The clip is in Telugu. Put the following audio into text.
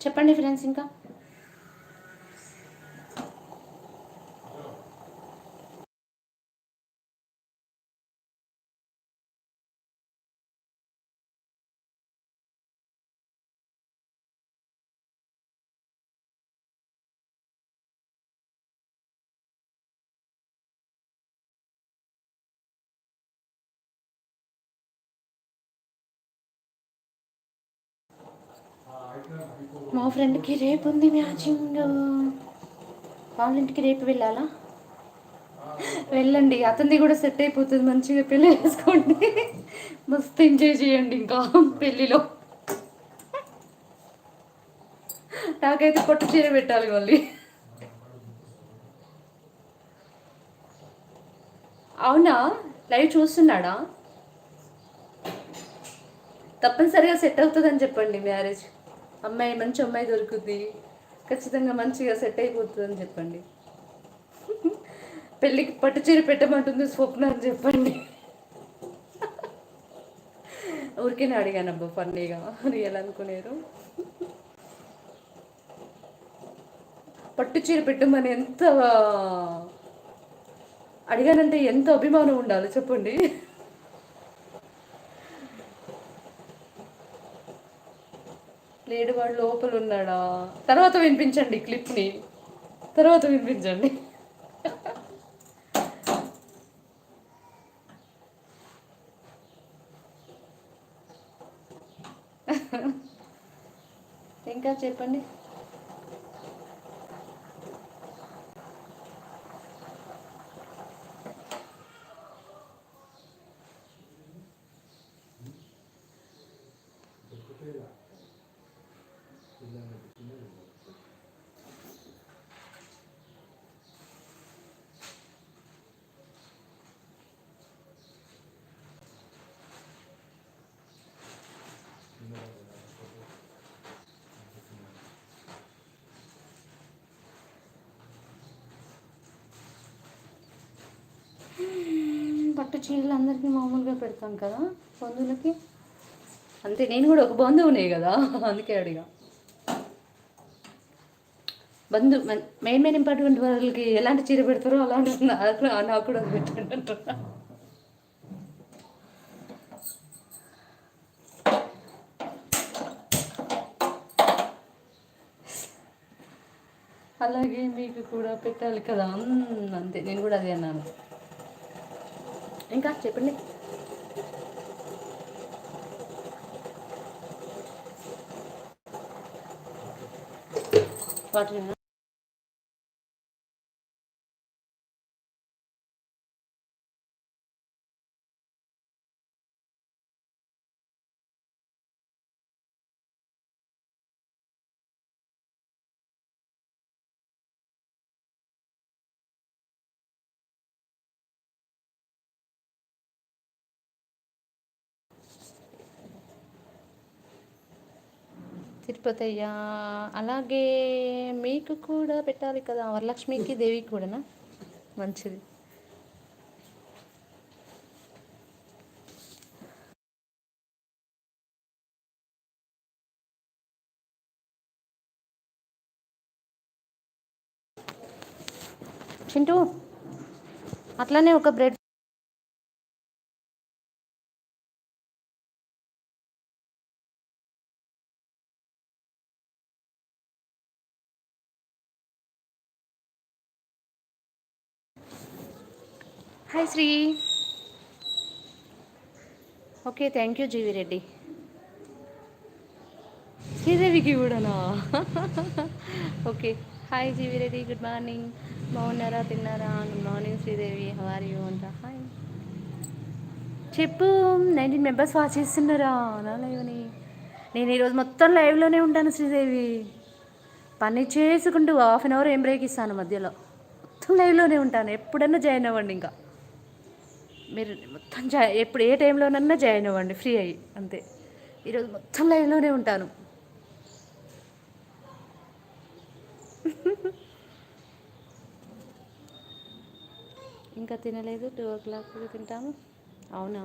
చెప్పండి ఫ్రెండ్స్. ఇంకా మా ఫ్రెండ్కి రేపు ఉంది మ్యాచింగ్. వాళ్ళ ఇంటికి రేపు వెళ్ళాలా? వెళ్ళండి, అతనిది కూడా సెట్ అయిపోతుంది. మంచిగా పెళ్ళి చేసుకోండి, మస్తు ఎంజాయ్ చేయండి ఇంకా పెళ్ళిలో. నాకైతే పట్టు చీర పెట్టాలి మళ్ళీ. అవునా? లైవ్ చూస్తున్నాడా? తప్పనిసరిగా సెట్ అవుతుందని చెప్పండి. మ్యారేజ్ అమ్మాయి మంచి అమ్మాయి దొరుకుతుంది, ఖచ్చితంగా మంచిగా సెట్ అయిపోతుందని చెప్పండి. పెళ్ళికి పట్టు చీర పెట్టమంటుంది స్వప్న అని చెప్పండి. ఊరికేనే అడిగాను అబ్బా, ఫన్నీగా, రియల్ అనుకునేరు. పట్టు చీర పెట్టమని ఎంత అడిగానంటే ఎంత అభిమానం ఉండాలి చెప్పండి. లేడు, వాడు లోపల ఉన్నాడా? తర్వాత వినిపించండి క్లిప్ని, తర్వాత వినిపించండి. ఇంకా చెప్పండి. పట్టు చీరలు అందరికీ మామూలుగా పెడతాం కదా బంధువులకి, అంతే. నేను కూడా ఒక బంధువునే కదా, అందుకే అడిగా. మెయిన్ ఇంపార్టెంట్ వాళ్ళకి ఎలాంటి చీర పెడతారో అలాంటి నాకు కూడా పెట్టండి అంటున్నా. అలాగే మీకు కూడా పెట్టాలి కదా, అంతే. నేను కూడా అదే అన్నాను. ఇంకా చెప్పండి. వాటర్ తిరుపతి అయ్యా, అలాగే మీకు కూడా పెట్టాలి కదా, వరలక్ష్మికి దేవికి కూడానా? మంచిది. చింటూ, అట్లానే ఒక bread. Hi Sri. Okay, thank you GV Reddy. శ్రీదేవికి కూడానా? Okay. Hi GV Reddy, good morning. బాగున్నారా, తిన్నారా? Good morning Sridevi, how are you అంట. హాయ్. చెప్పు. 19 మెంబర్స్ వాచ్ చేస్తున్నారా నా లైవ్ని? నేను ఈరోజు మొత్తం లైవ్లోనే ఉంటాను శ్రీదేవి. పని చేసుకుంటూ 1/2 అవర్ ఏం బ్రేక్ ఇస్తాను మధ్యలో. మొత్తం లైవ్లోనే ఉంటాను, ఎప్పుడన్నా జాయిన్ అవ్వండి. ఇంకా మీరు మొత్తం ఎప్పుడు ఏ టైంలోనన్నా జాయిన్ అవ్వండి ఫ్రీ అయ్యి, అంతే. ఈరోజు మొత్తం లైవ్లోనే ఉంటాను. ఇంకా తినలేదు, 2 o'clock తింటాము. అవునా?